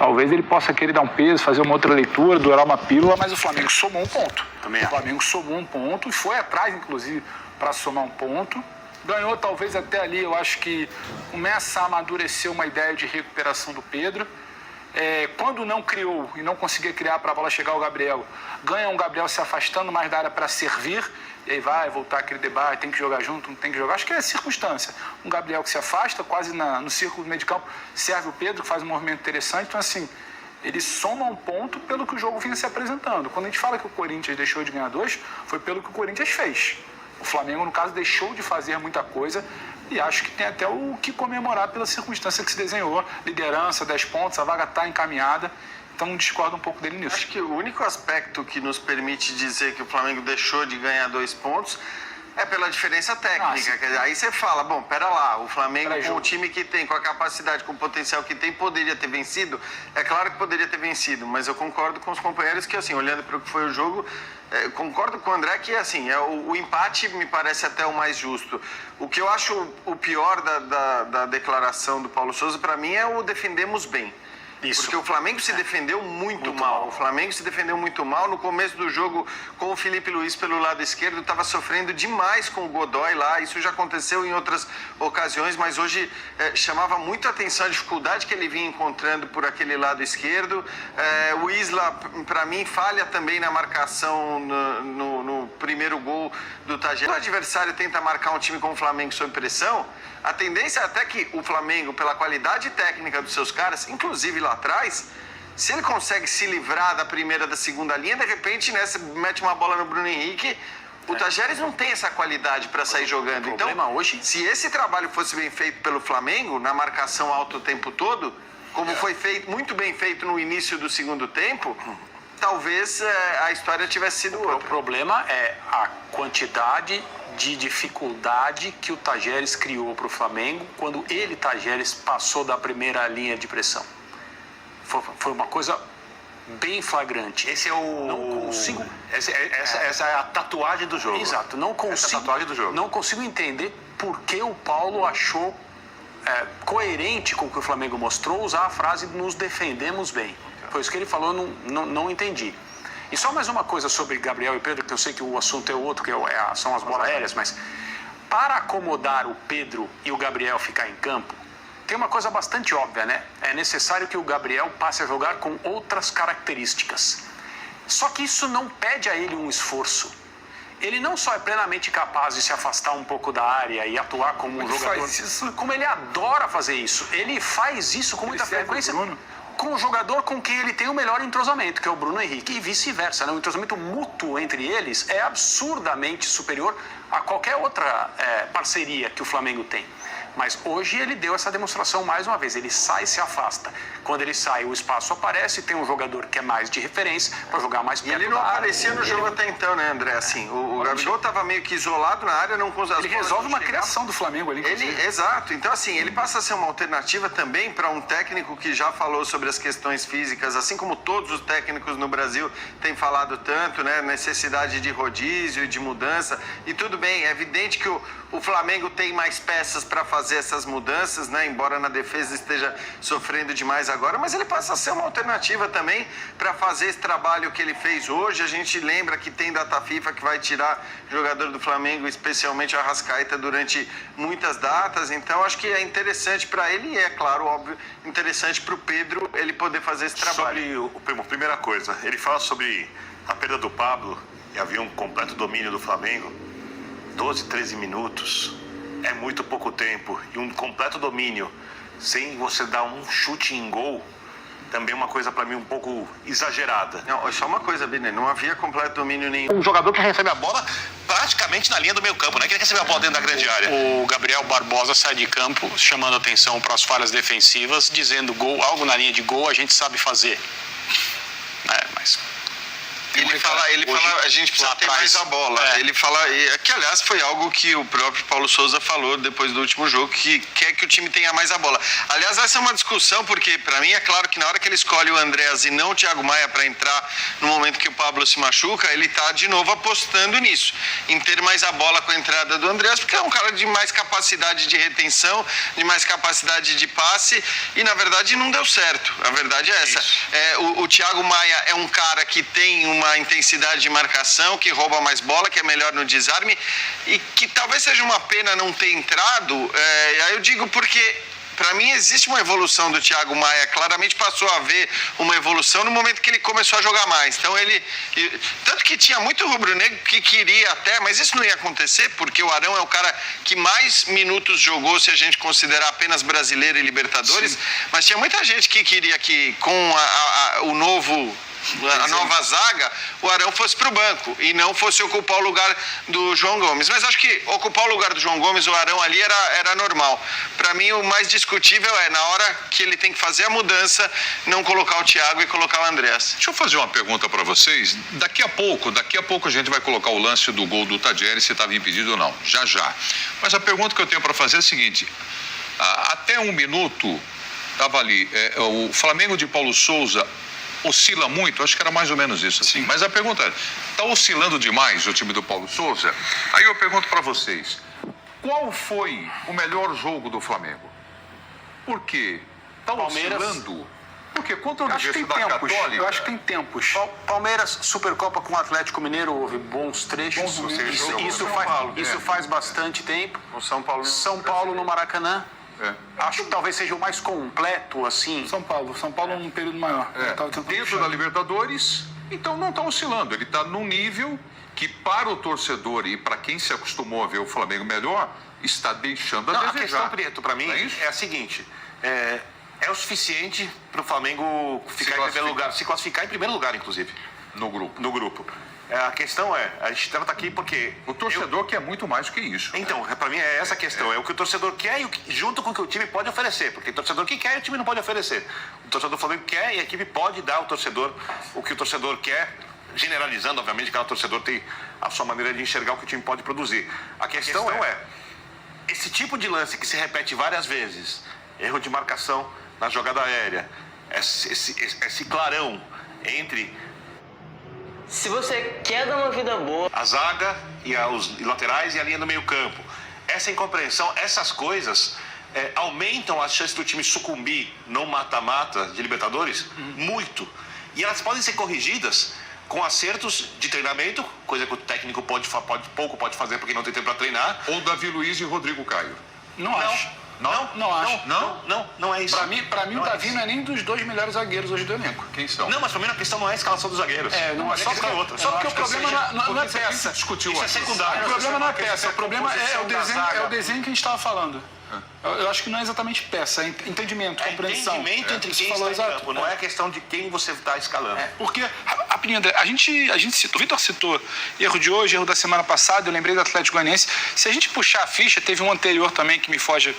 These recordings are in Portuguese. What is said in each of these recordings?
Talvez ele possa querer dar um peso, fazer uma outra leitura, dourar uma pílula, mas o Flamengo somou um ponto. O Flamengo somou um ponto e foi atrás, inclusive, para somar um ponto. Ganhou talvez até ali, eu acho que começa a amadurecer uma ideia de recuperação do Pedro. Quando não criou e não conseguia criar para a bola chegar ao Gabriel, ganha um Gabriel se afastando mais da área para servir, e aí vai voltar aquele debate, tem que jogar junto, não tem que jogar. Acho que é a circunstância. Um Gabriel que se afasta, quase no círculo do meio de campo, serve o Pedro, que faz um movimento interessante. Então, assim, ele soma um ponto pelo que o jogo vinha se apresentando. Quando a gente fala que o Corinthians deixou de ganhar 2, foi pelo que o Corinthians fez. O Flamengo, no caso, deixou de fazer muita coisa e acho que tem até o que comemorar pela circunstância que se desenhou. Liderança, 10 pontos, a vaga está encaminhada. Então, discordo um pouco dele nisso. Acho que o único aspecto que nos permite dizer que o Flamengo deixou de ganhar 2 pontos é pela diferença técnica. Aí você fala, bom, pera lá, o Flamengo com o time que tem, com a capacidade, com o potencial que tem, poderia ter vencido? É claro que poderia ter vencido, mas eu concordo com os companheiros que, assim, olhando para o que foi o jogo, concordo com o André que, assim, o empate me parece até o mais justo. O que eu acho o pior da declaração do Paulo Souza, para mim, é o defendemos bem. Isso. Porque o Flamengo se defendeu muito mal. O Flamengo se defendeu muito mal. No começo do jogo, com o Felipe Luiz pelo lado esquerdo, estava sofrendo demais com o Godoy lá. Isso já aconteceu em outras ocasiões, mas hoje chamava muito a atenção a dificuldade que ele vinha encontrando por aquele lado esquerdo. O Isla, para mim, falha também na marcação no primeiro gol do Tajeres. O adversário tenta marcar um time com o Flamengo sob pressão. A tendência é até que o Flamengo, pela qualidade técnica dos seus caras, inclusive lá atrás, se ele consegue se livrar da primeira, da segunda linha, de repente, né, você mete uma bola no Bruno Henrique, o Tajeres não tem essa qualidade para sair jogando. Então, hoje, se esse trabalho fosse bem feito pelo Flamengo, na marcação alta o tempo todo, como foi feito, muito bem feito no início do segundo tempo, talvez a história tivesse sido outra. O problema é a quantidade de dificuldade que o Tajeres criou para o Flamengo quando ele, Tajeres, passou da primeira linha de pressão. Foi uma coisa bem flagrante. Esse é o... Não consigo... Essa é a tatuagem do jogo. Exato. Não consigo entender por que o Paulo achou coerente com o que o Flamengo mostrou usar a frase nos defendemos bem. Foi isso que ele falou, não entendi. E só mais uma coisa sobre Gabriel e Pedro, que eu sei que o assunto é outro, que são as bolas aéreas, mas para acomodar o Pedro e o Gabriel ficar em campo, tem uma coisa bastante óbvia, né? É necessário que o Gabriel passe a jogar com outras características. Só que isso não pede a ele um esforço. Ele não só é plenamente capaz de se afastar um pouco da área e atuar como um jogador, como ele adora fazer isso. Ele faz isso com muita frequência com o jogador com quem ele tem o melhor entrosamento, que é o Bruno Henrique, e vice-versa, né? O entrosamento mútuo entre eles é absurdamente superior a qualquer outra parceria que o Flamengo tem. Mas hoje ele deu essa demonstração mais uma vez. Ele sai e se afasta. Quando ele sai, o espaço aparece, tem um jogador que é mais de referência para jogar mais perto. E ele não aparecia no jogo até então, né, André? Assim, o Gabigol estava meio que isolado na área, não conseguia. Ele resolve uma criação do Flamengo ali. Exato. Então, assim, ele passa a ser uma alternativa também para um técnico que já falou sobre as questões físicas, assim como todos os técnicos no Brasil têm falado tanto, né? Necessidade de rodízio e de mudança. E tudo bem, é evidente que o Flamengo tem mais peças para fazer essas mudanças, né? Embora na defesa esteja sofrendo demais agora, mas ele passa a ser uma alternativa também para fazer esse trabalho que ele fez hoje. A gente lembra que tem data FIFA que vai tirar jogador do Flamengo, especialmente a Arrascaeta, durante muitas datas. Então acho que é interessante para ele e é claro, óbvio, interessante para o Pedro ele poder fazer esse trabalho. Sobre primeira coisa, ele fala sobre a perda do Pablo e havia um completo domínio do Flamengo. 12, 13 minutos é muito pouco tempo e um completo domínio sem você dar um chute em gol também é uma coisa para mim um pouco exagerada. Não, é só uma coisa, Biner, não havia completo domínio nenhum. Um jogador que recebe a bola praticamente na linha do meio campo, né? Que ele recebe a bola dentro da grande área. O Gabriel Barbosa sai de campo chamando atenção para as falhas defensivas, dizendo algo na linha de gol a gente sabe fazer. Mas Ele fala, a gente precisa ter mais a bola. Ele fala, que aliás foi algo que o próprio Paulo Souza falou depois do último jogo, que quer que o time tenha mais a bola. Aliás, essa é uma discussão, porque para mim é claro que na hora que ele escolhe o Andreas e não o Thiago Maia para entrar no momento que o Pablo se machuca, ele tá de novo apostando nisso, em ter mais a bola com a entrada do Andreas, porque é um cara de mais capacidade de retenção, de mais capacidade de passe, e na verdade não deu certo. A verdade é essa. O Thiago Maia é um cara que tem uma intensidade de marcação, que rouba mais bola, que é melhor no desarme, e que talvez seja uma pena não ter entrado. Aí eu digo porque, para mim, existe uma evolução do Thiago Maia. Claramente passou a haver uma evolução no momento que ele começou a jogar mais. Então tanto que tinha muito rubro-negro que queria até, mas isso não ia acontecer, porque o Arão é o cara que mais minutos jogou, se a gente considerar apenas Brasileiro e Libertadores. Sim. Mas tinha muita gente que queria que com a nova zaga, o Arão fosse para o banco e não fosse ocupar o lugar do João Gomes. Mas acho que ocupar o lugar do João Gomes, o Arão ali era normal. Para mim, o mais discutível é, na hora que ele tem que fazer a mudança, não colocar o Thiago e colocar o Andrés. Deixa eu fazer uma pergunta para vocês. Daqui a pouco a gente vai colocar o lance do gol do Tadieri, se estava impedido ou não. Já. Mas a pergunta que eu tenho para fazer é a seguinte. Até um minuto, estava ali, o Flamengo de Paulo Souza oscila muito, acho que era mais ou menos isso, assim. Mas a pergunta é, está oscilando demais o time do Paulo Souza? Aí eu pergunto para vocês, qual foi o melhor jogo do Flamengo? Por quê? Está oscilando? Porque contra a Universidade Católica... Eu acho que tem tempos. Palmeiras, Supercopa com o Atlético Mineiro, houve bons trechos. Isso faz bastante tempo. O São Paulo no Maracanã. Acho que talvez seja o mais completo, assim. São Paulo num período maior. Dentro da Libertadores, então não está oscilando. Ele está num nível que, para o torcedor e para quem se acostumou a ver o Flamengo melhor, está deixando a desejar. A questão, Prieto, para mim, é a seguinte: é o suficiente para o Flamengo ficar em primeiro lugar, se classificar em primeiro lugar, inclusive. No grupo. A questão a gente está aqui porque... O torcedor quer muito mais do que isso. Então, para mim é essa a questão. É o que o torcedor quer junto com o que o time pode oferecer. Porque o torcedor que quer, o time não pode oferecer. O torcedor do Flamengo quer e a equipe pode dar ao torcedor o que o torcedor quer, generalizando, obviamente, cada torcedor tem a sua maneira de enxergar o que o time pode produzir. A questão é, esse tipo de lance que se repete várias vezes, erro de marcação na jogada aérea, esse clarão entre... Se você quer dar uma vida boa... A zaga e os laterais e a linha do meio campo. Essa incompreensão, essas coisas aumentam as chances do time sucumbir no mata-mata de Libertadores muito. E elas podem ser corrigidas com acertos de treinamento, coisa que o técnico pouco pode fazer porque não tem tempo para treinar. Ou Davi Luiz e Rodrigo Caio. Não acho. Não é isso. Pra mim o Davi não é nem dos dois melhores zagueiros hoje do elenco. Quem são? Não, mas pra mim a questão não é a escalação dos zagueiros. Só porque o problema não é peça. Discutiu isso é secundário. O problema não é peça, o problema é o desenho que a gente estava falando. Eu acho que não é exatamente peça, é entendimento, compreensão. Entendimento entre quem está em campo, não é a questão de quem você está escalando. Porque, rapidinho, André, a gente citou, o Vitor citou erro de hoje, erro da semana passada, eu lembrei do Atlético Goianiense. Se a gente puxar a ficha, teve um anterior também que me foge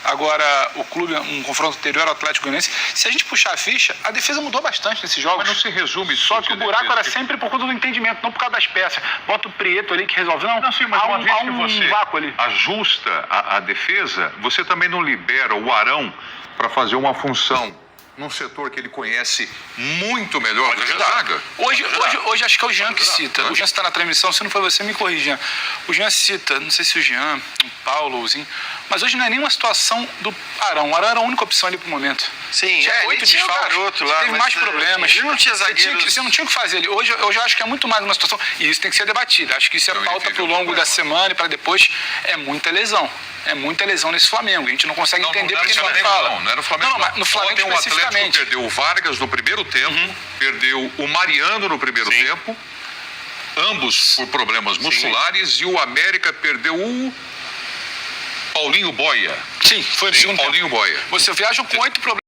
agora, o clube, um confronto anterior ao Atlético Goianiense. Se a gente puxar a ficha, a defesa mudou bastante nesses jogos. Mas não se resume só que o buraco era sempre por conta do entendimento, não por causa das peças. Bota o Prieto ali que resolve. Não, sim, mas uma vez que você vácuo ali. Ajusta a defesa, você também não libera o Arão para fazer uma função num setor que ele conhece muito melhor do que a zaga. Hoje acho que é o Jean que cita. O Jean está na transmissão, se não foi você, me corrija, Jean. O Jean cita, não sei se o Jean, o Paulo, mas hoje não é nenhuma situação do Arão. O Arão era a única opção ali pro momento. Sim, tinha 8 desfalques, lá, teve mais problemas. Ele não tinha zagueiros. Você não tinha o que fazer ali. Hoje eu acho que é muito mais uma situação, e isso tem que ser debatido. Acho que isso é pauta pro longo da semana e para depois. É muita lesão. É muita lesão nesse Flamengo. A gente não consegue entender porque não fala. Não era o Flamengo. Não, no Flamengo tem um Atlético que perdeu o Vargas no primeiro tempo, perdeu o Mariano no primeiro tempo, ambos por problemas musculares, e o América perdeu o Paulinho Boia. Sim, foi no segundo Paulinho tempo. Boia. Você viaja com 8 problemas.